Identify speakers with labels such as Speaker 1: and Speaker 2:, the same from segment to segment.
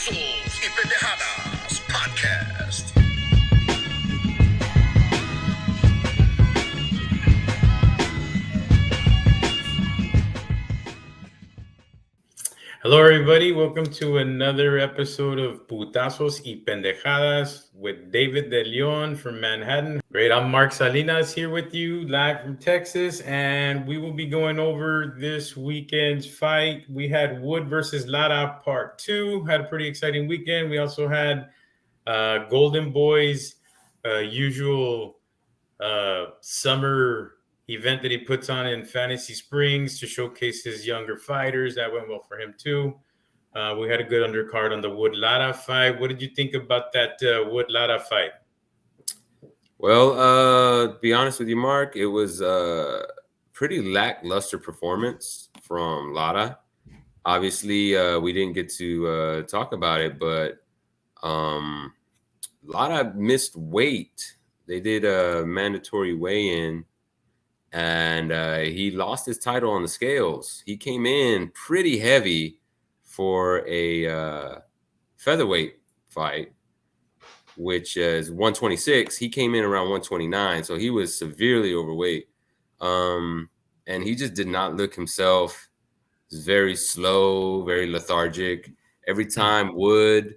Speaker 1: Putazos y Pendejadas Podcast.
Speaker 2: Hello, everybody. Welcome to another episode of Putazos y Pendejadas with David De Leon from Manhattan. Great. I'm Mark Salinas here with you live from Texas, and we will be going over this weekend's fight. We had Wood versus Lara Part 2. Had a pretty exciting weekend. We also had Golden Boy's usual summer event that he puts on in Fantasy Springs to showcase his younger fighters. That went well for him too. We had a good undercard on the Wood Lara fight. What did you think about that Wood Lara fight?
Speaker 3: Well, to be honest with you, Mark, it was a pretty lackluster performance from Lara. Obviously, we didn't get to talk about it, but Lara missed weight. They did a mandatory weigh-in, and he lost his title on the scales. He came in pretty heavy for a featherweight fight, which is 126. He came in around 129, so he was severely overweight. And he just did not look himself. He was very slow, very lethargic. Every time Wood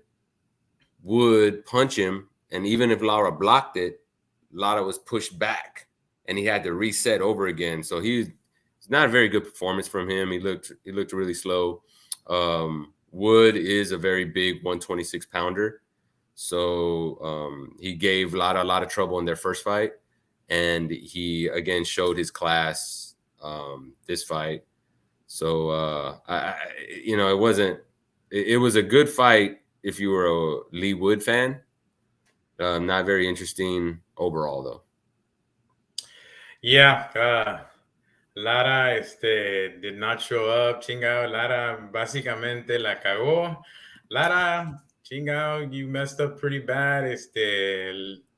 Speaker 3: punch him, and even if Lara blocked it, Lara was pushed back, and he had to reset over again. So it's not a very good performance from him. He looked really slow. Wood is a very big 126 pounder. So he gave Lara a lot of trouble in their first fight, and he again showed his class this fight. So it was a good fight if you were a Lee Wood fan. Not very interesting overall, though.
Speaker 2: Yeah, Lara did not show up. Chingao, Lara básicamente la cagó. Lara, chingao, you messed up pretty bad.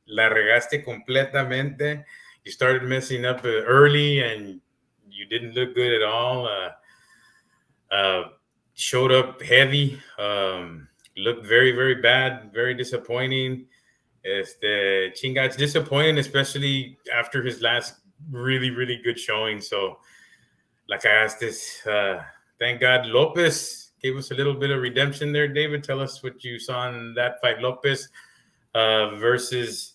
Speaker 2: La regaste completamente. You started messing up early, and you didn't look good at all. Showed up heavy. Looked very, very bad. Very disappointing. Chinga, it's disappointing, especially after his last really, really good showing. So, like I asked this, thank God Lopez gave us a little bit of redemption there. David, tell us what you saw in that fight. Lopez versus,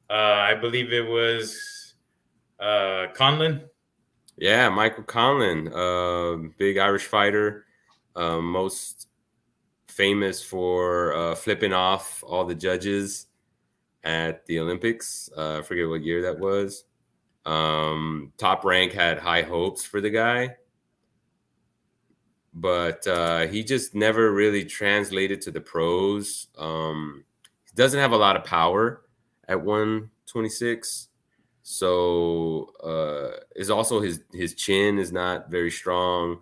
Speaker 2: I believe it was Conlan.
Speaker 3: Yeah, Michael Conlan, big Irish fighter, most famous for flipping off all the judges at the Olympics. I forget what year that was. Top Rank had high hopes for the guy, but he just never really translated to the pros. He doesn't have a lot of power at 126. So is also his chin is not very strong.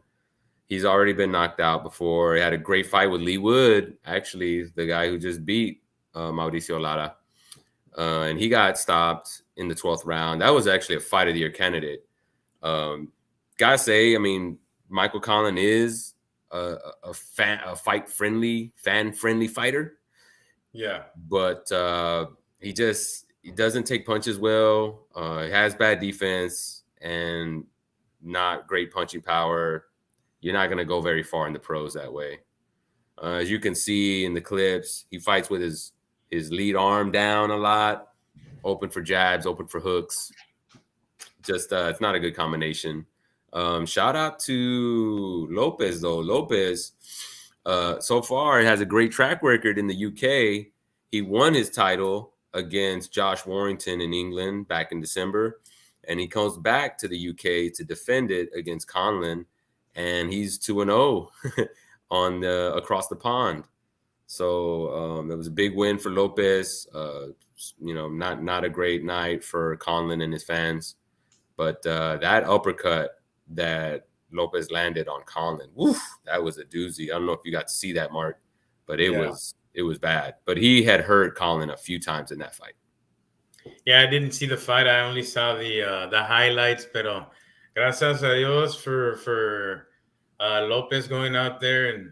Speaker 3: He's already been knocked out before. He had a great fight with Lee Wood, actually, the guy who just beat Mauricio Lara. And he got stopped in the 12th round. That was actually a fight of the year candidate. Gotta say, I mean, Michael Conlan is a fan-friendly fighter.
Speaker 2: Yeah.
Speaker 3: But he doesn't take punches well. He has bad defense and not great punching power. You're not going to go very far in the pros that way. As you can see in the clips, he fights with his lead arm down a lot, open for jabs, open for hooks. Just it's not a good combination. Shout out to Lopez, though. Lopez, so far, has a great track record in the UK. He won his title against Josh Warrington in England back in December, and he comes back to the UK to defend it against Conlan, and he's 2-0 on across the pond. So it was a big win for Lopez. Not a great night for Conlan and his fans, but that uppercut that Lopez landed on Conlan, woof, that was a doozy. I don't know if you got to see that, Mark, but it was bad. But he had hurt Conlan a few times in that fight.
Speaker 2: Yeah, I didn't see the fight. I only saw the highlights. Pero gracias a Dios for Lopez going out there and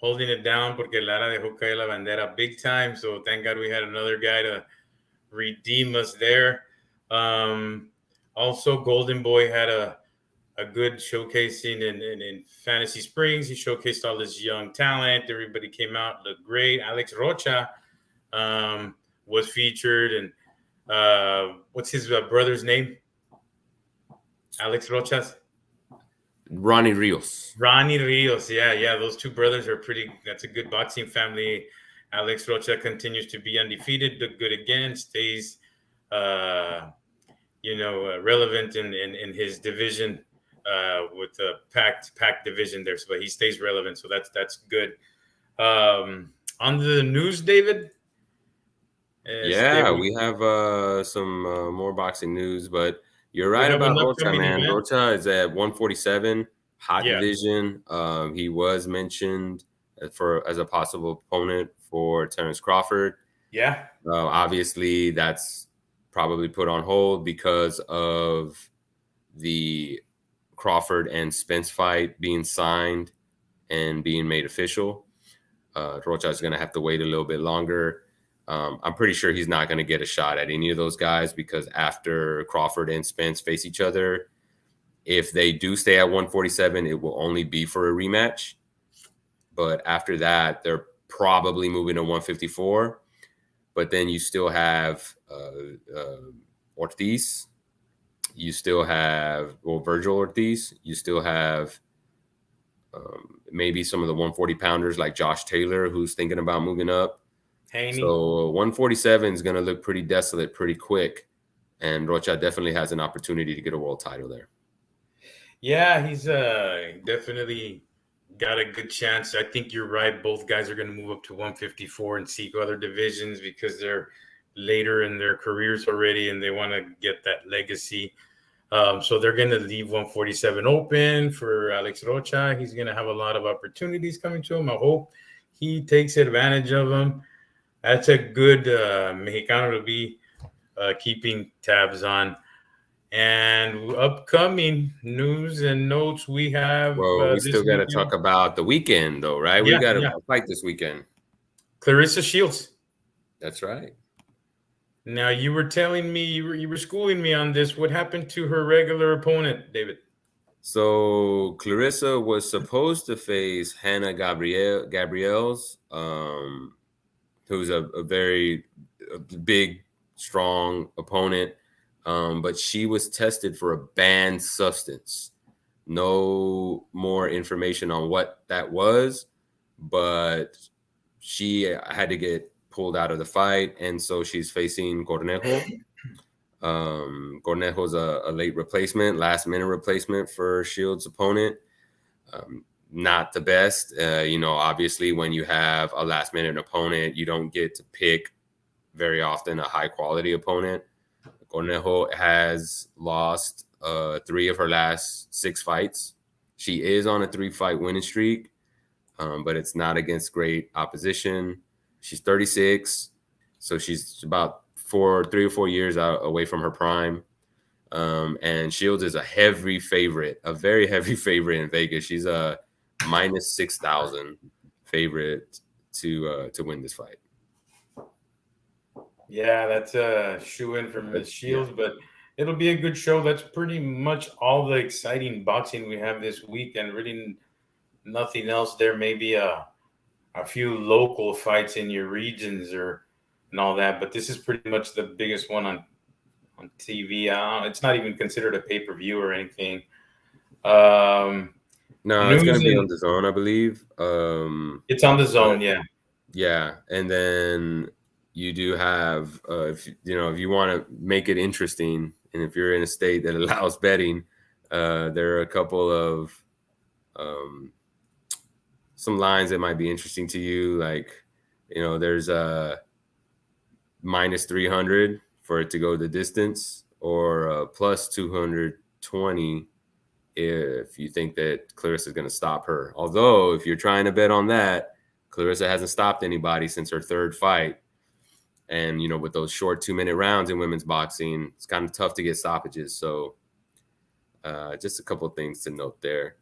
Speaker 2: holding it down porque Lara dejó caer la bandera big time. So thank God we had another guy to redeem us there. Also, Golden Boy had a good showcasing in Fantasy Springs. He showcased all this young talent. Everybody came out, looked great. Alex Rocha was featured. And what's his brother's name? Alex Rocha's?
Speaker 3: Ronnie Rios.
Speaker 2: Ronnie Rios. Yeah. Those two brothers are that's a good boxing family. Alex Rocha continues to be undefeated, look good again, stays, relevant in his division with the packed division there. So he stays relevant. So that's good. On the news, David.
Speaker 3: Yeah, we have some more boxing news, but you're right about Rocha, man. Rocha is at 147, hot division. He was mentioned as a possible opponent for Terrence Crawford.
Speaker 2: Yeah.
Speaker 3: Obviously, that's probably put on hold because of the Crawford and Spence fight being signed and being made official. Rocha is going to have to wait a little bit longer. I'm pretty sure he's not going to get a shot at any of those guys because after Crawford and Spence face each other, if they do stay at 147, it will only be for a rematch. But after that, they're probably moving to 154. But then you still have Ortiz. You still have, Virgil Ortiz. You still have maybe some of the 140-pounders like Josh Taylor, who's thinking about moving up.
Speaker 2: Haney.
Speaker 3: So 147 is going to look pretty desolate pretty quick. And Rocha definitely has an opportunity to get a world title there.
Speaker 2: Yeah, he's definitely got a good chance. I think you're right. Both guys are going to move up to 154 and seek other divisions because they're later in their careers already and they want to get that legacy. So they're going to leave 147 open for Alex Rocha. He's going to have a lot of opportunities coming to him. I hope he takes advantage of them. That's a good Mexicano to be keeping tabs on. And upcoming news and notes we have.
Speaker 3: Well, we still got to talk about the weekend, though, right? We got to fight this weekend.
Speaker 2: Clarissa Shields.
Speaker 3: That's right.
Speaker 2: Now, you were telling me, you were schooling me on this. What happened to her regular opponent, David?
Speaker 3: So Clarissa was supposed to face Hannah Gabriels, who's a very big, strong opponent. But she was tested for a banned substance. No more information on what that was, but she had to get pulled out of the fight, and so she's facing Cornejo. Cornejo's a late replacement, last-minute replacement for Shields' opponent. Not the best. Obviously, when you have a last-minute opponent, you don't get to pick very often a high-quality opponent. Cornejo has lost 3 of her last 6 fights. She is on a 3-fight winning streak, but it's not against great opposition. She's 36, so she's about 3 or 4 years away from her prime. And Shields is a heavy favorite, a very heavy favorite in Vegas. She's a minus 6,000 favorite to win this fight.
Speaker 2: Yeah, that's a shoe-in for Ms. Shields, but it'll be a good show. That's pretty much all the exciting boxing we have this week, and really nothing else. There may be a few local fights in your regions and all that, but this is pretty much the biggest one on TV. It's not even considered a pay-per-view or anything.
Speaker 3: No, it's going to be on DAZN, I believe.
Speaker 2: It's on DAZN, yeah.
Speaker 3: Yeah, and then you do have, if you want to make it interesting, and if you're in a state that allows betting, there are a couple of some lines that might be interesting to you. Like, there's a minus 300 for it to go the distance, or plus 220 if you think that Clarissa is going to stop her. Although, if you're trying to bet on that, Clarissa hasn't stopped anybody since her 3rd fight. And, with those short 2-minute rounds in women's boxing, it's kind of tough to get stoppages. So just a couple of things to note there.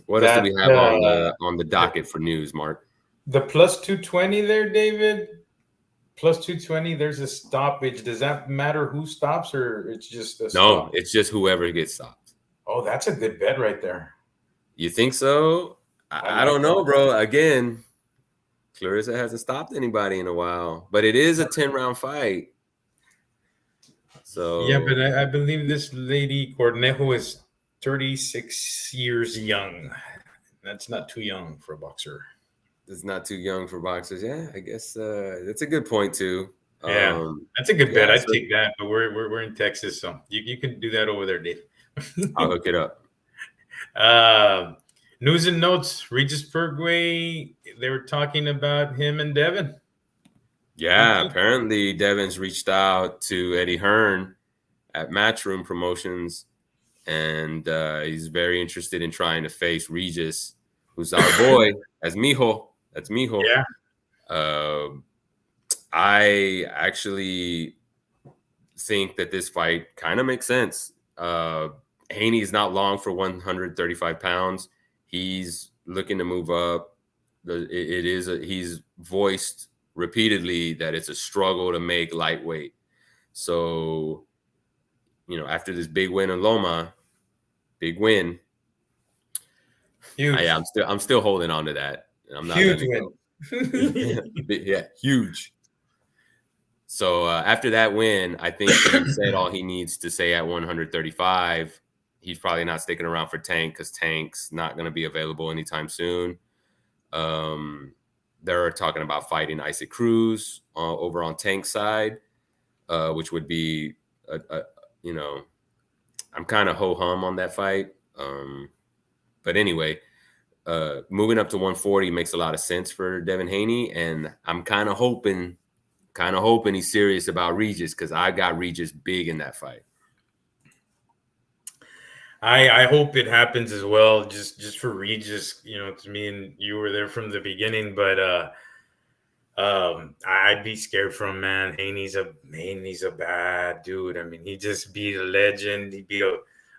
Speaker 3: What else do we have on the docket for news, Mark?
Speaker 2: The plus 220 there, David. Plus 220. There's a stoppage. Does that matter who stops, or it's just a stop?
Speaker 3: No, it's just whoever gets stopped.
Speaker 2: Oh, that's a good bet right there.
Speaker 3: You think so? I don't know, bro. Again, Clarissa hasn't stopped anybody in a while, but it is a 10-round fight. So
Speaker 2: yeah, but I believe this lady Cornejo is 36 years young. That's not too young for a boxer.
Speaker 3: It's not too young for boxers. Yeah, I guess that's a good point too.
Speaker 2: Yeah, that's a good bet. I'd take that. But we're in Texas, so you can do that over there, Dave.
Speaker 3: I'll look it up.
Speaker 2: News and notes. Regis Prograis. They were talking about him and Devin.
Speaker 3: Yeah, apparently Devin's reached out to Eddie Hearn at Matchroom Promotions, and he's very interested in trying to face Regis, who's our boy. That's Mijo.
Speaker 2: Yeah.
Speaker 3: I actually think that this fight kind of makes sense. Haney is not long for 135 pounds. He's looking to move up. He's voiced repeatedly that it's a struggle to make lightweight. So, after this big win in Loma, huge. I'm still holding on to that. I'm not
Speaker 2: huge win.
Speaker 3: Yeah, huge. So after that win, I think he said all he needs to say at 135. He's probably not sticking around for Tank because Tank's not going to be available anytime soon. They're talking about fighting Isaac Cruz over on Tank's side, which would be, I'm kind of ho-hum on that fight. But anyway, moving up to 140 makes a lot of sense for Devin Haney, and I'm kind of hoping he's serious about Regis because I got Regis big in that fight.
Speaker 2: I hope it happens as well, just for Regis. To me, and you were there from the beginning, but I'd be scared for him, man. Haney's a bad dude. I mean, he just beat a legend. He beat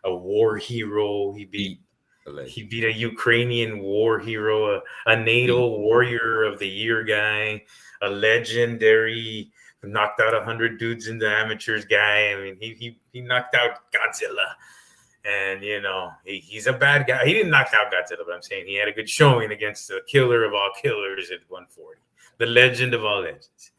Speaker 2: a war hero. He beat a Ukrainian war hero, a NATO Warrior of the Year guy, a legendary knocked out 100 dudes in the amateurs guy. I mean, he knocked out Godzilla. And, he's a bad guy. He didn't knock out Godzilla, but I'm saying he had a good showing against the killer of all killers at 140, the legend of all legends.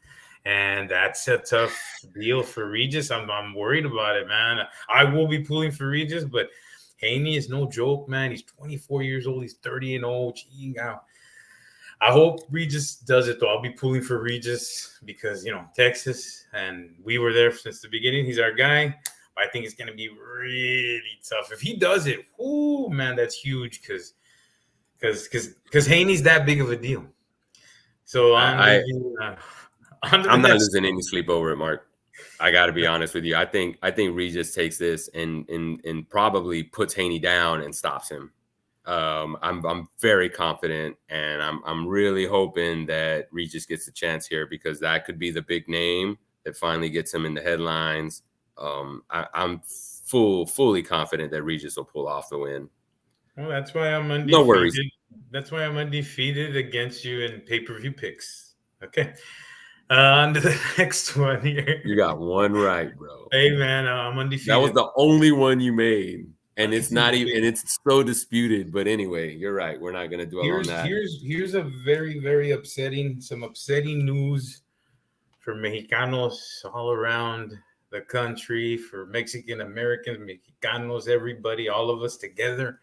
Speaker 2: And that's a tough deal for Regis. I'm worried about it, man. I will be pulling for Regis, but Haney is no joke, man. He's 24 years old. He's 30-0. I hope Regis does it, though. I'll be pulling for Regis because, Texas, and we were there since the beginning. He's our guy. I think it's going to be really tough. If he does it, oh, man, that's huge because Haney's that big of a deal. So I'm
Speaker 3: not losing any sleep over it, Mark. I got to be honest with you. I think Regis takes this and probably puts Haney down and stops him. I'm very confident, and I'm really hoping that Regis gets a chance here because that could be the big name that finally gets him in the headlines. I'm fully confident that Regis will pull off the win.
Speaker 2: Well, that's why I'm undefeated.
Speaker 3: No worries.
Speaker 2: That's why I'm undefeated against you in pay-per-view picks. Okay. On to the next one here.
Speaker 3: You got one right, bro.
Speaker 2: Hey, man, I'm undefeated.
Speaker 3: That was the only one you made. And it's not even, and it's so disputed. But anyway, you're right. We're not going to dwell on that.
Speaker 2: Here's a very, very upsetting news for Mexicanos all around the country, for Mexican Americans, Mexicanos, everybody, all of us together.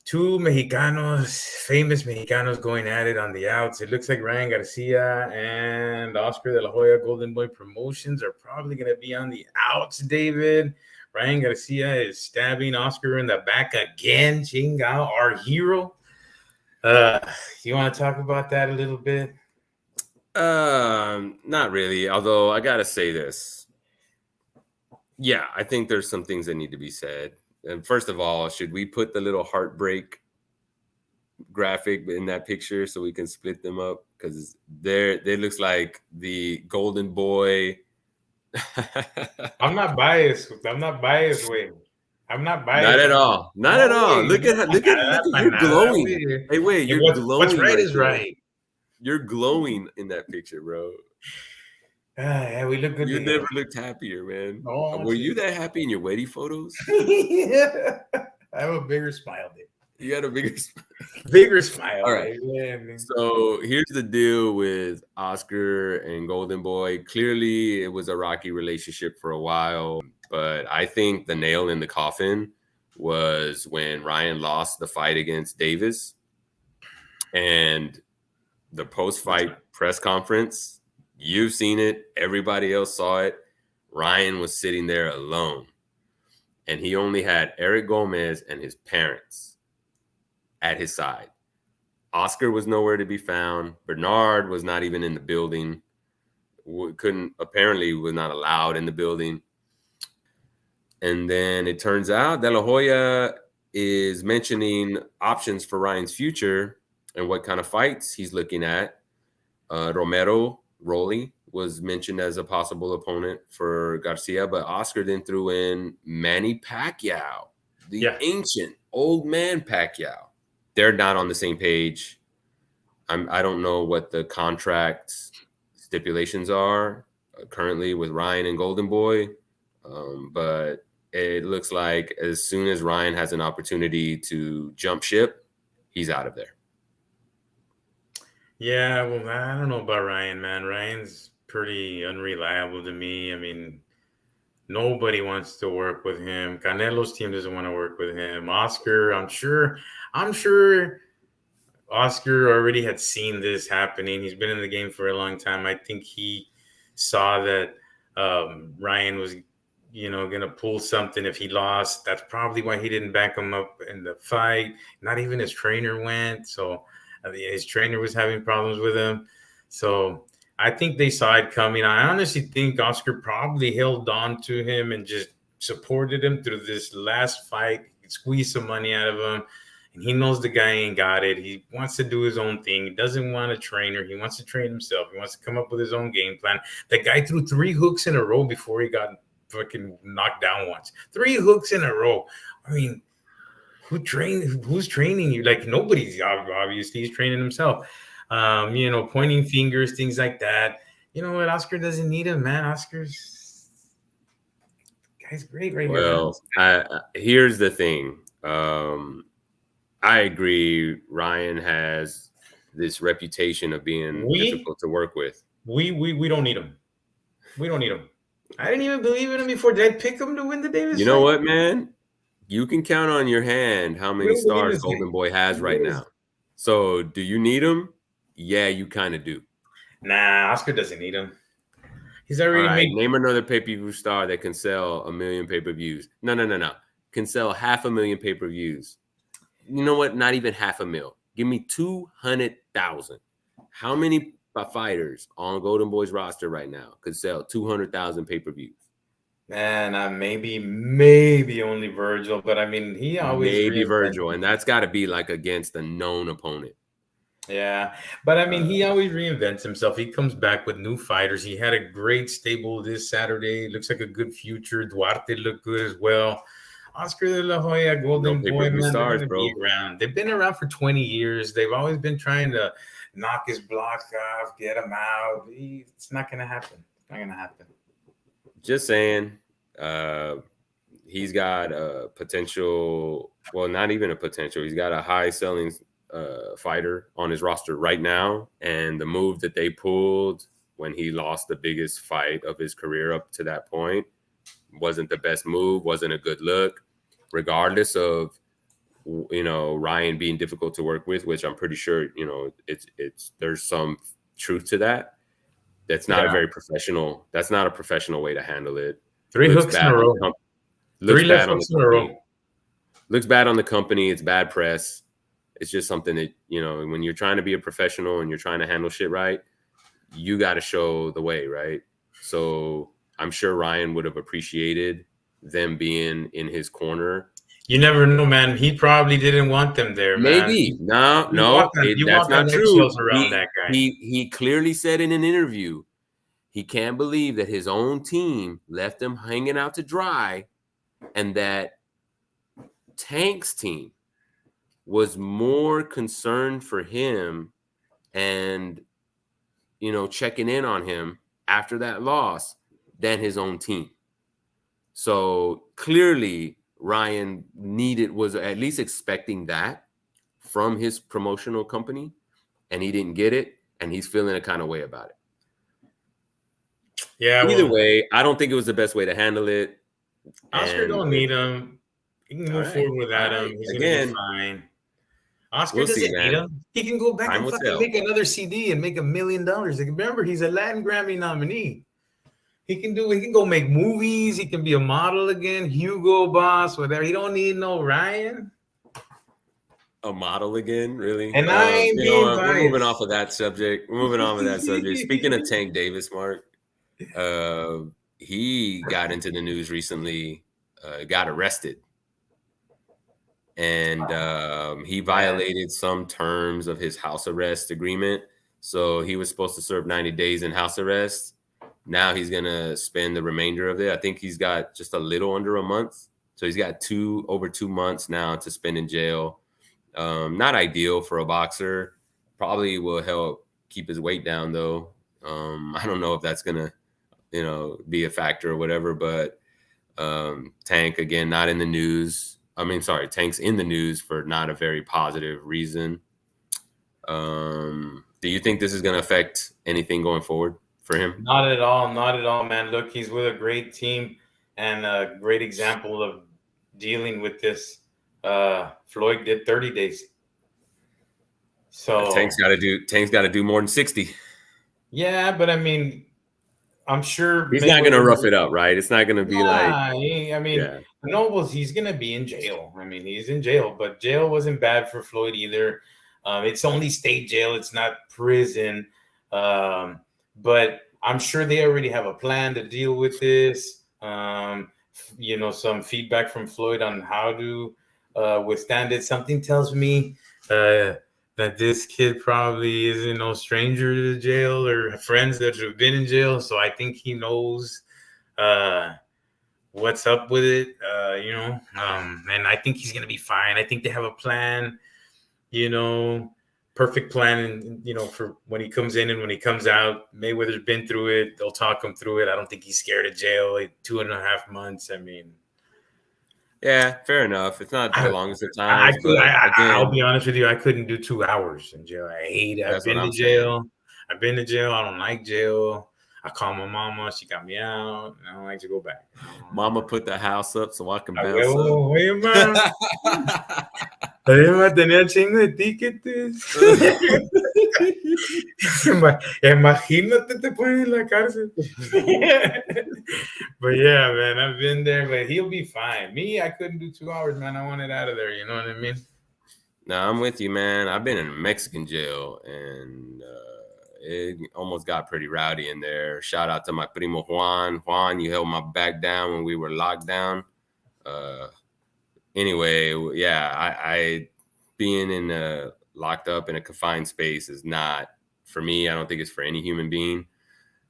Speaker 2: Two Mexicanos, famous Mexicanos going at it on the outs. It looks like Ryan Garcia and Oscar de la Hoya Golden Boy Promotions are probably going to be on the outs, David. Ryan Garcia is stabbing Oscar in the back again. Chingao, our hero. You want to talk about that a little bit?
Speaker 3: Not really. Although I gotta say this. Yeah, I think there's some things that need to be said. And first of all, should we put the little heartbreak graphic in that picture so we can split them up? Because they looks like the Golden Boy.
Speaker 2: I'm not biased, Wayne. I'm not biased.
Speaker 3: Not at all. Not at all. Look at you're glowing. Hey, wait, you're glowing.
Speaker 2: What's right is right.
Speaker 3: You're glowing in that picture, bro.
Speaker 2: Yeah, we look good.
Speaker 3: You never looked happier, man.
Speaker 2: Oh,
Speaker 3: were you that happy in your wedding photos?
Speaker 2: Yeah. I have a bigger smile, dude.
Speaker 3: You had a
Speaker 2: bigger smile.
Speaker 3: All right.
Speaker 2: Yeah,
Speaker 3: so here's the deal with Oscar and Golden Boy. Clearly, it was a rocky relationship for a while, but I think the nail in the coffin was when Ryan lost the fight against Davis, and the post-fight press conference. You've seen it. Everybody else saw it. Ryan was sitting there alone, and he only had Eric Gomez and his parents at his side. Oscar was nowhere to be found. Bernard was not even in the building. Apparently was not allowed in the building. And then it turns out De La Hoya is mentioning options for Ryan's future and what kind of fights he's looking at. Romero Rolly was mentioned as a possible opponent for Garcia, but Oscar then threw in Manny Pacquiao, the ancient old man Pacquiao. They're not on the same page. I don't know what the contract stipulations are currently with Ryan and Golden Boy, but it looks like as soon as Ryan has an opportunity to jump ship, he's out of there.
Speaker 2: Yeah, well, I don't know about Ryan, man. Ryan's pretty unreliable to me. I mean, nobody wants to work with him. Canelo's team doesn't want to work with him. Oscar, I'm sure Oscar already had seen this happening. He's been in the game for a long time. I think he saw that Ryan was, going to pull something if he lost. That's probably why he didn't back him up in the fight. Not even his trainer went. So his trainer was having problems with him. So I think they saw it coming. I honestly think Oscar probably held on to him and just supported him through this last fight, squeezed some money out of him. And he knows the guy ain't got it. He wants to do his own thing. He doesn't want a trainer. He wants to train himself. He wants to come up with his own game plan. The guy threw 3 hooks in a row before he got fucking knocked down once. 3 hooks in a row. I mean, who's training you? Like, nobody's, obviously. He's training himself. Pointing fingers, things like that. You know what? Oscar doesn't need him, man. Oscar's guy's great right here.
Speaker 3: Well, here's the thing. I agree. Ryan has this reputation of being difficult to work with.
Speaker 2: We don't need him. We don't need him. I didn't even believe in him before. Did I pick him to win the Davis?
Speaker 3: You know what, man? You can count on your hand how many stars Golden Boy has right now. So, do you need him? Yeah, you kind of do.
Speaker 2: Nah, Oscar doesn't need him. He's already made.
Speaker 3: Name another pay-per-view star that can sell 1 million pay-per-views. No. Can sell 500,000 pay-per-views. You know what? Not even 500,000. Give me 200,000. How many fighters on Golden Boy's roster right now could sell 200,000 pay-per-views?
Speaker 2: Man, maybe only Virgil, but I mean, he always
Speaker 3: maybe Virgil, and that's got to be like against a known opponent.
Speaker 2: Yeah, but I mean, he always reinvents himself. He comes back with new fighters. He had a great stable this Saturday. Looks like a good future. Duarte looked good as well. Oscar De La Hoya, Golden Boy, man, stars, bro. They've been around for 20 years. They've always been trying to knock his blocks off, get him out. It's not going to happen. It's not going to happen.
Speaker 3: Just saying, he's got a potential. Well, not even a potential. He's got a high-selling fighter on his roster right now, and the move that they pulled when he lost the biggest fight of his career up to that point wasn't the best move. Wasn't a good look. Regardless of Ryan being difficult to work with, which I'm pretty sure it's there's some truth to that. That's not a very professional. That's not a professional way to handle it.
Speaker 2: 3 hooks in a row.
Speaker 3: Looks bad on the company. Looks bad on the company. It's bad press. It's just something that when you're trying to be a professional and you're trying to handle shit right, you got to show the way, right? So I'm sure Ryan would have appreciated them being in his corner.
Speaker 2: You never know, man. He probably didn't want them there,
Speaker 3: Maybe.
Speaker 2: man.
Speaker 3: No, that's not true.
Speaker 2: That guy.
Speaker 3: He clearly said in an interview he can't believe that his own team left him hanging out to dry, and that Tank's team was more concerned for him and, checking in on him after that loss than his own team. So clearly Ryan was at least expecting that from his promotional company, and he didn't get it, and he's feeling a kind of way about it.
Speaker 2: Yeah.
Speaker 3: Either way, I don't think it was the best way to handle it.
Speaker 2: Oscar don't need him. He can move forward without him. He's gonna be fine. Oscar doesn't need him. He can go back and fucking make another CD and make $1 million. Like, remember, he's a Latin Grammy nominee. He can go make movies. He can be a model again, Hugo Boss, whatever. He don't need no Ryan.
Speaker 3: A model again, really?
Speaker 2: And I ain't being biased.
Speaker 3: We're moving off of that subject. We're moving on with that subject. Speaking of Tank Davis, Mark, he got into the news recently, got arrested. And he violated some terms of his house arrest agreement. So he was supposed to serve 90 days in house arrest. Now he's going to spend the remainder of it. I think he's got just a little under a month. So he's got over 2 months now to spend in jail. Not ideal for a boxer. Probably will help keep his weight down, though. I don't know if that's going to, be a factor or whatever. But Tank, again, not in the news. Tank's in the news for not a very positive reason. Do you think this is going to affect anything going forward for him?
Speaker 2: Not at all. Not at all, man. Look, he's with a great team and a great example of dealing with this. Floyd did 30 days. So
Speaker 3: Tank's got to do more than 60.
Speaker 2: Yeah, but I'm sure
Speaker 3: he's not going to rough it up, right? It's not going to be
Speaker 2: Nobles, he's going to be in jail. He's in jail, but jail wasn't bad for Floyd either. It's only state jail. It's not prison. But I'm sure they already have a plan to deal with this. Some feedback from Floyd on how to withstand it. Something tells me that this kid probably isn't no stranger to the jail or friends that have been in jail. So I think he knows what's up with it, and I think he's going to be fine. I think they have a plan, perfect plan, for when he comes in and when he comes out. Mayweather's been through it. They'll talk him through it. I don't think he's scared of jail. 2.5 months.
Speaker 3: Yeah, fair enough. It's not the longest of times.
Speaker 2: I'll be honest with you. I couldn't do 2 hours in jail. I hate it. I've been to jail. I don't like jail. I call my mama. She got me out. I don't like to go back.
Speaker 3: Mama put the house up so I can bounce up.
Speaker 2: Oye, tenía chingo de tickets. Imagínate te ponen en la cárcel. But yeah, man, I've been there, but he'll be fine. Me, I couldn't do 2 hours, man. I want it out of there. You know what I mean?
Speaker 3: No, I'm with you, man. I've been in a Mexican jail, and it almost got pretty rowdy in there. Shout out to my primo Juan. Juan, you held my back down when we were locked down. Anyway, yeah, I being in locked up in a confined space is not for me. I don't think it's for any human being.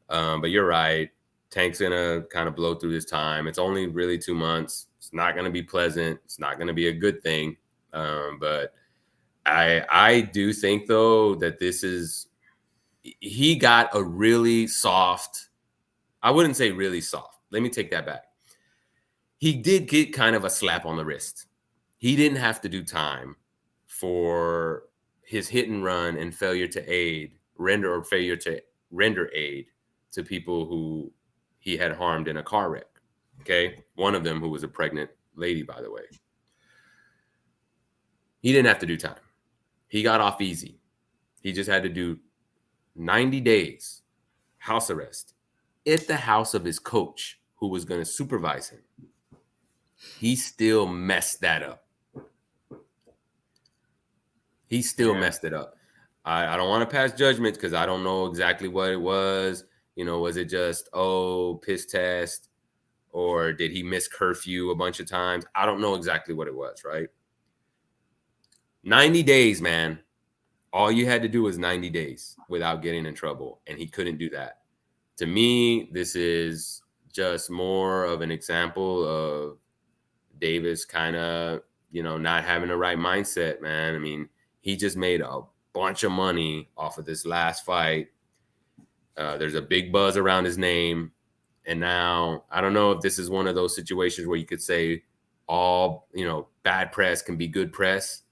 Speaker 3: But you're right. Tank's gonna kind of blow through this time. It's only really 2 months. It's not gonna be pleasant. It's not gonna be a good thing. But I do think though that he got a really soft. I wouldn't say really soft. Let me take that back. He did get kind of a slap on the wrist. He didn't have to do time for his hit and run and failure to render aid to people who he had harmed in a car wreck. Okay. One of them who was a pregnant lady, by the way. He didn't have to do time. He got off easy. He just had to do 90 days house arrest at the house of his coach who was going to supervise him. He still messed that up. He still messed it up. I don't want to pass judgment because I don't know exactly what it was. Was it just, piss test? Or did he miss curfew a bunch of times? I don't know exactly what it was, right? 90 days, man. All you had to do was 90 days without getting in trouble, and he couldn't do that. To me, this is just more of an example of Davis kind of not having the right mindset, man. I mean, he just made a bunch of money off of this last fight. There's a big buzz around his name. And now I don't know if this is one of those situations where you could say all, bad press can be good press.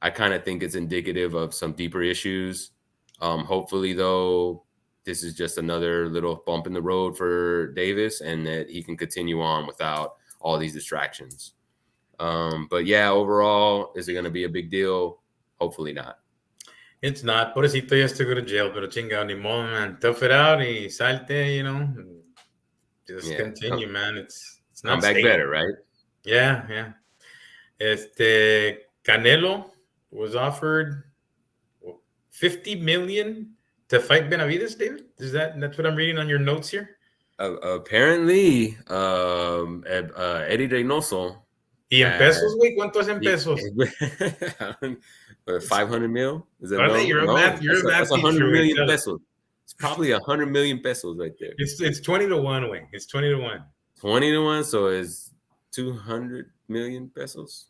Speaker 3: I kind of think it's indicative of some deeper issues. Hopefully, though, this is just another little bump in the road for Davis and that he can continue on without all these distractions. But yeah, overall, is it going to be a big deal? Hopefully not.
Speaker 2: It's not. Pobrecito ya has to go to jail, pero chingado, ni modo, man. Tough it out y salte, Just continue, man. It's not
Speaker 3: come back
Speaker 2: stable.
Speaker 3: better, right?
Speaker 2: Yeah. Canelo was offered $50 million to fight Benavidez, David? That's what I'm reading on your notes here?
Speaker 3: Apparently, Eddie Reynoso.
Speaker 2: ¿Y en pesos, güey? ¿Cuánto es en pesos?
Speaker 3: 500 mil? Is that
Speaker 2: You're a math teacher.
Speaker 3: That's 100 million pesos. It's probably 100 million pesos right there.
Speaker 2: It's 20 to 1, güey. It's 20 to 1.
Speaker 3: 20 to 1, so it's 200 million pesos?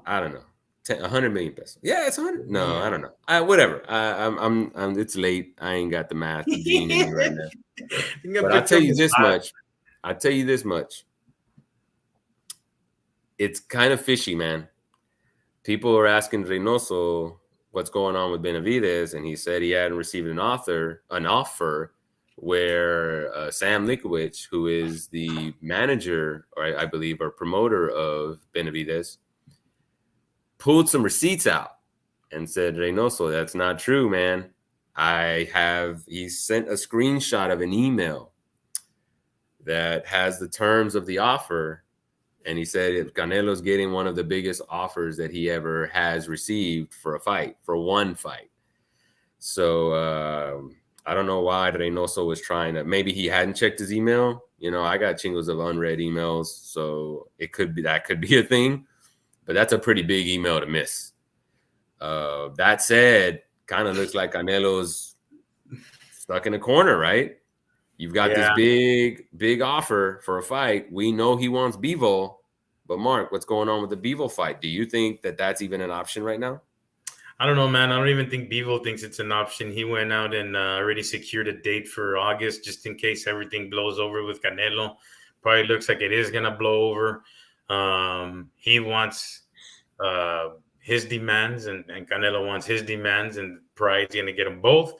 Speaker 3: I don't know. 100 million pesos. Yeah, it's 100. No, I don't know. Whatever. I'm. It's late. I ain't got the math gene in me right now. But I'll tell you this much. It's kind of fishy, man. People are asking Reynoso what's going on with Benavidez, and he said he hadn't received an offer where Sam Likowicz, who is the manager, or I believe, or promoter of Benavidez, pulled some receipts out and said, Reynoso, that's not true, man. He sent a screenshot of an email that has the terms of the offer. And he said if Canelo's getting one of the biggest offers that he ever has received for one fight. So I don't know why Reynoso was trying to, maybe he hadn't checked his email. I got chingos of unread emails. So that could be a thing. But that's a pretty big email to miss. That said, kind of looks like Canelo's stuck in a corner, right? You've got this big offer for a fight. We know he wants Bivol. But, Mark, what's going on with the Bivol fight? Do you think that that's even an option right now?
Speaker 2: I don't know, man. I don't even think Bivol thinks it's an option. He went out and already secured a date for August just in case everything blows over with Canelo. Probably looks like it is going to blow over. He wants his demands and Canelo wants his demands, and Pride's going to get them both.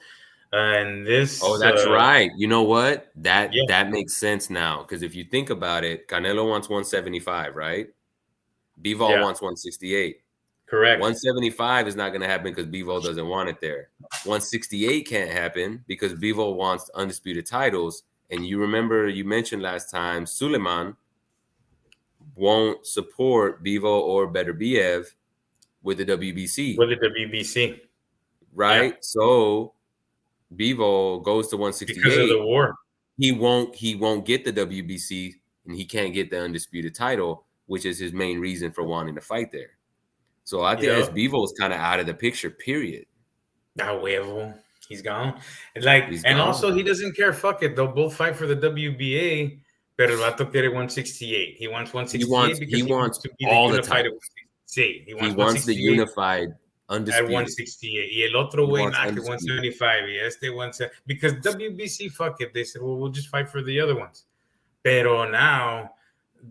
Speaker 2: And this.
Speaker 3: Oh, that's right. You know what? That makes sense now. Because if you think about it, Canelo wants 175, right? Bivol wants 168.
Speaker 2: Correct.
Speaker 3: 175 is not going to happen because Bivol doesn't want it there. 168 can't happen because Bivol wants undisputed titles. And you remember you mentioned last time Suleiman won't support Bivol or Beterbiev with the WBC. Right? Yeah. So Bivol goes to 168
Speaker 2: because of the war.
Speaker 3: He won't get the WBC and he can't get the undisputed title, which is his main reason for wanting to fight there. So I think Bivol is kind of out of the picture, period.
Speaker 2: He's gone. Also he doesn't care. Fuck it. They'll both fight for the WBA, pero el vato quiere 168. He wants 168 because he wants to be
Speaker 3: all
Speaker 2: the
Speaker 3: unified.
Speaker 2: He
Speaker 3: wants the unified undisputed.
Speaker 2: At 168. Y el otro güey, que 175. Y este 170. Because WBC, fuck it. They said, well, we'll just fight for the other ones. Pero now,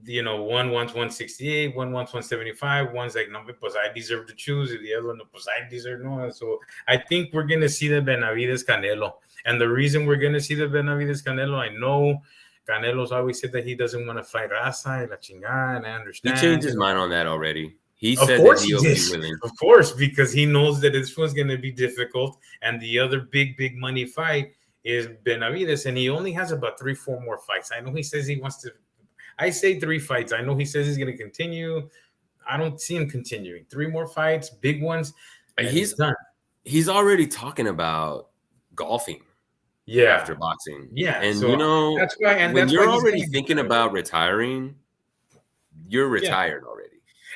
Speaker 2: one wants 168, one wants 175. One's like, no, pues I deserve to choose. And the other one, no, pues I deserve no. So I think we're going to see the Benavidez Canelo. And the reason we're going to see the Benavidez Canelo, I know Canelo's always said that he doesn't want to fight Raza y la chingada, and I understand.
Speaker 3: He changed his mind on that already. He said that he'll be willing.
Speaker 2: Of course, because he knows that this one's going to be difficult. And the other big money fight is Benavidez. And he only has about 3-4 more fights. I know he says he wants to. I say 3 fights. I know he says he's going to continue. I don't see him continuing. 3 more fights, big ones.
Speaker 3: He's done. He's already talking about golfing. After boxing. And so
Speaker 2: that's why. And
Speaker 3: when
Speaker 2: that's
Speaker 3: you're
Speaker 2: why
Speaker 3: already thinking about retiring, you're retired already.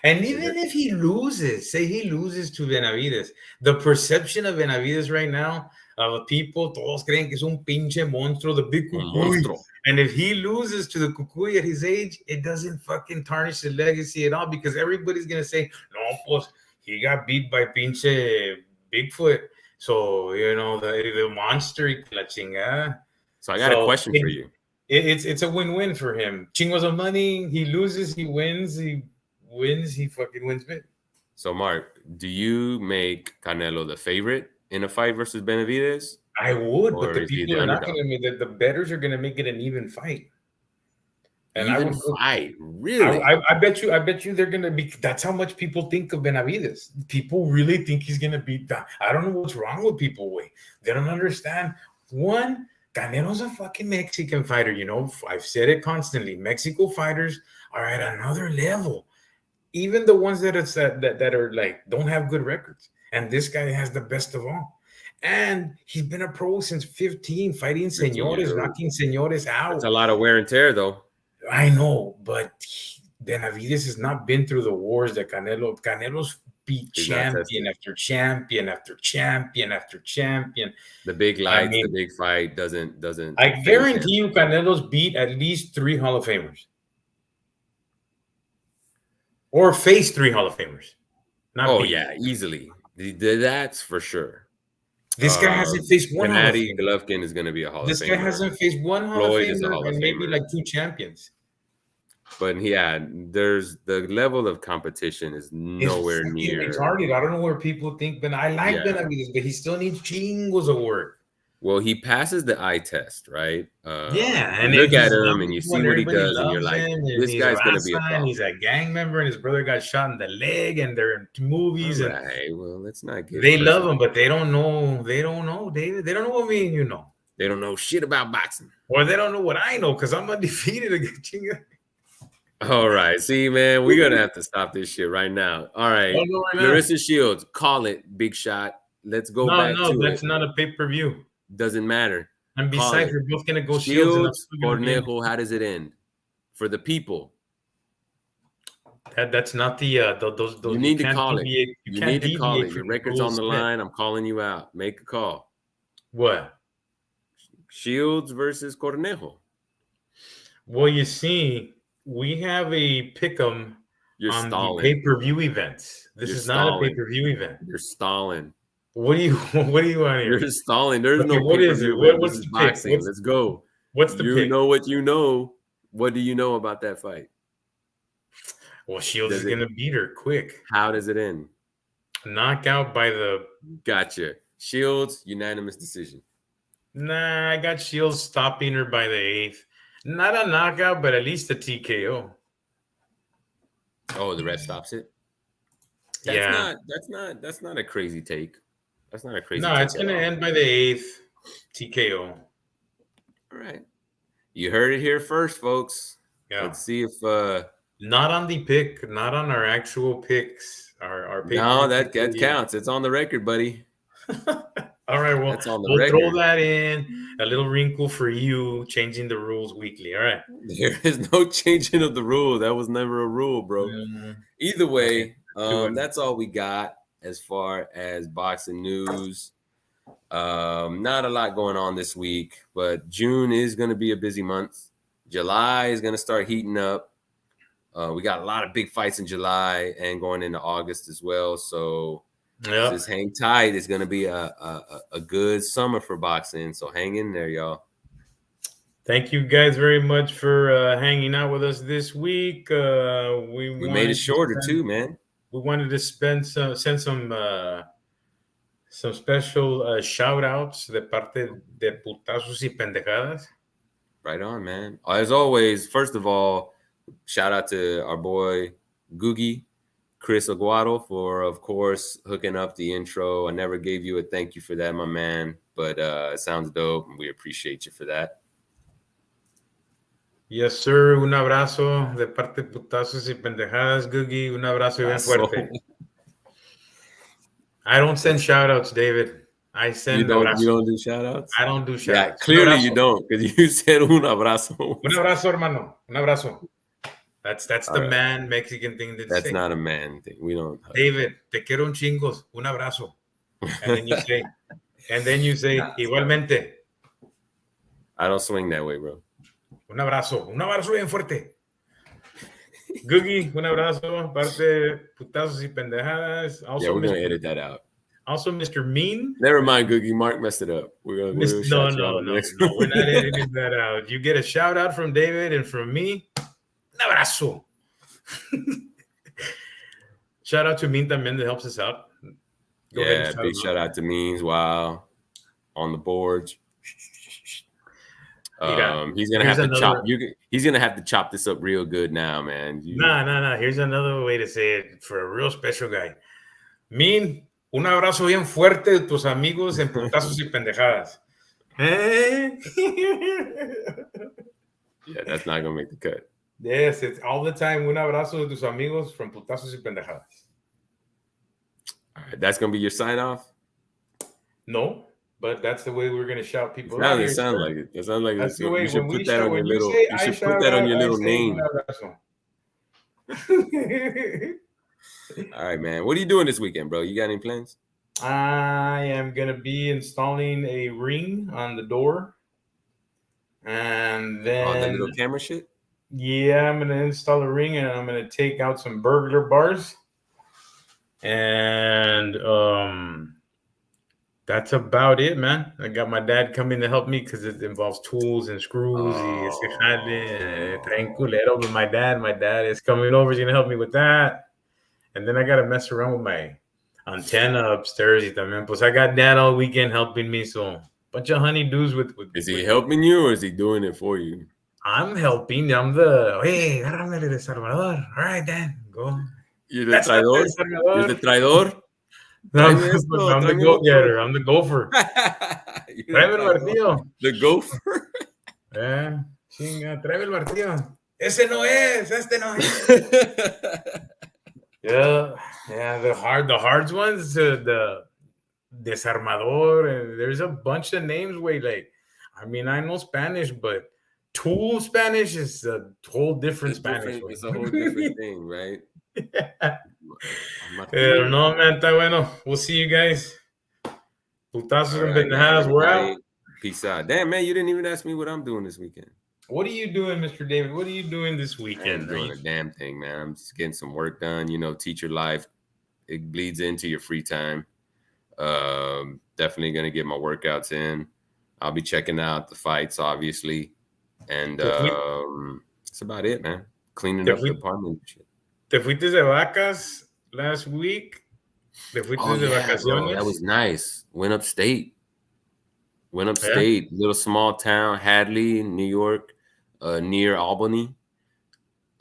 Speaker 2: And even if he loses, say he loses to Benavidez, the perception of Benavidez right now, of people, todos creen que es un pinche monstruo, the big cucuy. And if he loses to the Cucuy at his age, it doesn't fucking tarnish the legacy at all because everybody's gonna say, no, pues he got beat by pinche Bigfoot. So the monster y la chingada.
Speaker 3: So I got a question for you.
Speaker 2: It's a win-win for him. Chingos of money. He loses, he wins. He wins, he fucking wins big.
Speaker 3: So Mark, do you make Canelo the favorite in a fight versus Benavidez?
Speaker 2: I would,
Speaker 3: Or
Speaker 2: but the
Speaker 3: is he
Speaker 2: people
Speaker 3: the
Speaker 2: are not
Speaker 3: underdog?
Speaker 2: going to make the bettors are going to make it an even fight. And
Speaker 3: Even fight, really?
Speaker 2: I bet you they're going to be. That's how much people think of Benavidez. People really think he's going to beat that. I don't know what's wrong with people. Wait, they don't understand. One, Canelo's a fucking Mexican fighter. I've said it constantly. Mexico fighters are at another level. Even the ones that are like don't have good records. And this guy has the best of all. And he's been a pro since 15, fighting senores, knocking senores out.
Speaker 3: That's a lot of wear and tear, though.
Speaker 2: I know, but Benavidez has not been through the wars that Canelo's beat champion after champion after champion after champion.
Speaker 3: The big lights, the big fight doesn't.
Speaker 2: I guarantee you, Canelo's beat at least 3 Hall of Famers. Or face 3 Hall of Famers.
Speaker 3: Yeah, easily. That's for sure.
Speaker 2: This guy hasn't faced one Hall of
Speaker 3: Famer. Golovkin is going to be a Hall of Famer.
Speaker 2: This guy hasn't faced one Hall of Famer and maybe like 2 champions.
Speaker 3: But there's the level of competition is nowhere near.
Speaker 2: Retarded. I don't know where people think, but I like Benavidez, but he still needs chingos of work.
Speaker 3: Well, he passes the eye test, right?
Speaker 2: And
Speaker 3: you look at him and you see what he does, and you're like, this guy's going to be a problem.
Speaker 2: He's a gang member, and his brother got shot in the leg, and they're in movies.
Speaker 3: Right. Well, let's not get.
Speaker 2: They love him, but they don't know. They don't know, David. They don't know what me and you know.
Speaker 3: They don't know shit about boxing.
Speaker 2: Or they don't know what I know because I'm undefeated against Chinga.
Speaker 3: All right. See, man, we're going to have to stop this shit right now. All right. Clarissa Shields, call it, big shot. Let's go back to it.
Speaker 2: No, that's not a pay-per-view.
Speaker 3: Doesn't matter.
Speaker 2: And besides, we're both going to go
Speaker 3: Shields. Cornejo, how does it end? For the people.
Speaker 2: That's not the those.
Speaker 3: You need to call it. You need to call it. Your record's on the line. I'm calling you out. Make a call.
Speaker 2: What?
Speaker 3: Shields versus Cornejo.
Speaker 2: Well, you see, we have a pick'em on the pay-per-view events. This is not a pay-per-view event.
Speaker 3: You're stalling.
Speaker 2: What do you want here?
Speaker 3: You're stalling. There's no
Speaker 2: what is it? What's the
Speaker 3: boxing? Let's go.
Speaker 2: What's the pick?
Speaker 3: You know what you know. What do you know about that fight?
Speaker 2: Well, Shields is going to beat her quick.
Speaker 3: How does it end?
Speaker 2: Knockout by the...
Speaker 3: Gotcha. Shields, unanimous decision.
Speaker 2: Nah, I got Shields stopping her by the 8th. Not a knockout, but at least a TKO.
Speaker 3: Oh, the ref stops it? That's not a crazy take. That's not a crazy take.
Speaker 2: No, it's going to end by the 8th. TKO.
Speaker 3: All right. You heard it here first, folks. Yeah. Let's see if...
Speaker 2: Not on the pick. Not on our actual picks. Our pick.
Speaker 3: No, that counts. It's on the record, buddy.
Speaker 2: All right, well, we'll throw that in. A little wrinkle for you, changing the rules weekly. All right.
Speaker 3: There is no changing of the rule. That was never a rule, bro. Mm-hmm. Either way, that's all we got as far as boxing news. Not a lot going on this week, but June is going to be a busy month. July is going to start heating up. We got a lot of big fights in July and going into August as well. So just hang tight. It's going to be a good summer for boxing. So hang in there, y'all.
Speaker 2: Thank you guys very much for hanging out with us this week. We
Speaker 3: made it shorter too, man.
Speaker 2: We wanted to send some special shout outs de parte de putazos y pendejadas.
Speaker 3: Right on, man. As always, first of all, shout out to our boy Googie, Chris Aguado, for, of course, hooking up the intro. I never gave you a thank you for that, my man, but it sounds dope, and we appreciate you for that.
Speaker 2: Yes, sir. Un abrazo de parte de putazos y pendejadas, Googie. Un abrazo bien fuerte. I don't send shout-outs, David. I send
Speaker 3: you don't do shout-outs?
Speaker 2: I don't do shout-outs.
Speaker 3: Yeah, clearly you don't, because you said un abrazo.
Speaker 2: Un abrazo, hermano. Un abrazo. That's the man Mexican thing to say.
Speaker 3: That's not a man thing. We don't.
Speaker 2: David, te quiero un chingos. Un abrazo. And then you say, igualmente.
Speaker 3: I don't swing that way, bro.
Speaker 2: Un abrazo bien fuerte. Googie, un abrazo. Parte putazos y pendejadas. Also,
Speaker 3: Yeah, we're gonna edit that out.
Speaker 2: Also, Mr. Mean.
Speaker 3: Never mind, Googie. Mark messed it up. We're gonna shout you out on the next one.
Speaker 2: We're not editing that out. You get a shout out from David and from me. Un abrazo. Shout out to Mean también that helps us out.
Speaker 3: Go ahead, big shout out to Means. Wow, on the boards. He's gonna have to chop. He's gonna have to chop this up real good now, man.
Speaker 2: Nah. Here's another way to say it for a real special guy. Mean, un abrazo bien fuerte de tus amigos en putazos y pendejadas.
Speaker 3: Yeah, that's not gonna make the cut.
Speaker 2: Yes, it's all the time. Un abrazo de tus amigos from putazos y pendejadas.
Speaker 3: All right, that's gonna be your sign off.
Speaker 2: No. But that's the way we're gonna shout people
Speaker 3: out. It sounds like it. It sounds like
Speaker 2: that's the way.
Speaker 3: You should put that on your little.
Speaker 2: You should
Speaker 3: put that on your little name. All right, man. What are you doing this weekend, bro? You got any plans?
Speaker 2: I am gonna be installing a ring on the door, and then
Speaker 3: the little camera shit.
Speaker 2: Yeah, I'm gonna install a ring, and I'm gonna take out some burglar bars, and that's about it, man. I got my dad coming to help me because it involves tools and screws. But my dad is coming over. He's gonna help me with that, and then I gotta mess around with my antenna upstairs. Pues I got dad all weekend helping me. So bunch of honeydews with.
Speaker 3: Is he helping you or is he doing it for you?
Speaker 2: I'm helping. I'm the hey, agárrame de Salvador. All right, Dad, go.
Speaker 3: You're the traidor. You're the traidor.
Speaker 2: No, I'm the go-getter. I'm the gopher. Tráeme el martillo.
Speaker 3: The gopher.
Speaker 2: Yeah, chinga, tráeme el martillo. Ese no es. Este no es. Yeah. The hard ones. The desarmador, and there's a bunch of names. I know Spanish, but tool Spanish is a whole different Spanish.
Speaker 3: It's a whole different thing, right?
Speaker 2: Yeah. No, man, está bueno. We'll see you guys. Putazos and pendejadas. We're out.
Speaker 3: Peace out. Damn, man, you didn't even ask me what I'm doing this weekend.
Speaker 2: What are you doing, Mr. David? What are you doing this weekend?
Speaker 3: I'm doing a damn thing, man. I'm just getting some work done. Teacher life, it bleeds into your free time. Definitely going to get my workouts in. I'll be checking out the fights, obviously. And that's about it, man. Cleaning up the apartment and shit.
Speaker 2: ¿Te fuiste de vacas last week? ¿Te fuiste de vacaciones?
Speaker 3: Bro, that was nice. Went upstate. Little small town, Hadley, New York, near Albany.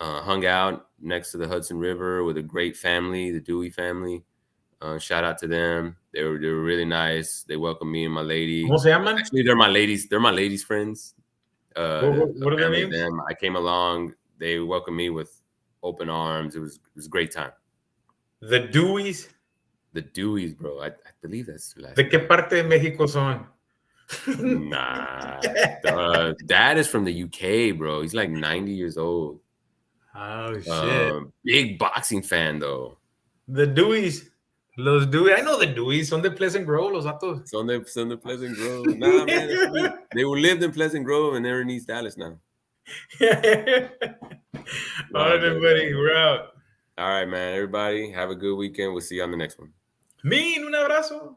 Speaker 3: Hung out next to the Hudson River with a great family, the Dewey family. Shout out to them. They were really nice. They welcomed me and my lady.
Speaker 2: ¿Cómo se llaman?
Speaker 3: Actually, they're my ladies' friends.
Speaker 2: What are their names?
Speaker 3: I came along. They welcomed me with open arms. It was a great time.
Speaker 2: The Deweys?
Speaker 3: The Deweys, bro. I believe that's the last
Speaker 2: ¿De qué parte de México son?
Speaker 3: Nah. Dad is from the UK, bro. He's like 90 years old.
Speaker 2: Oh, shit.
Speaker 3: Big boxing fan, though.
Speaker 2: The Deweys. Los Dewey. I know the Deweys. Son de Pleasant Grove, los vatos.
Speaker 3: Son de Pleasant Grove. Nah, man. They lived in Pleasant Grove, and they're in East Dallas now.
Speaker 2: All right, everybody. We're out.
Speaker 3: All right, man. Everybody, have a good weekend. We'll see you on the next one.
Speaker 2: Mean, un abrazo.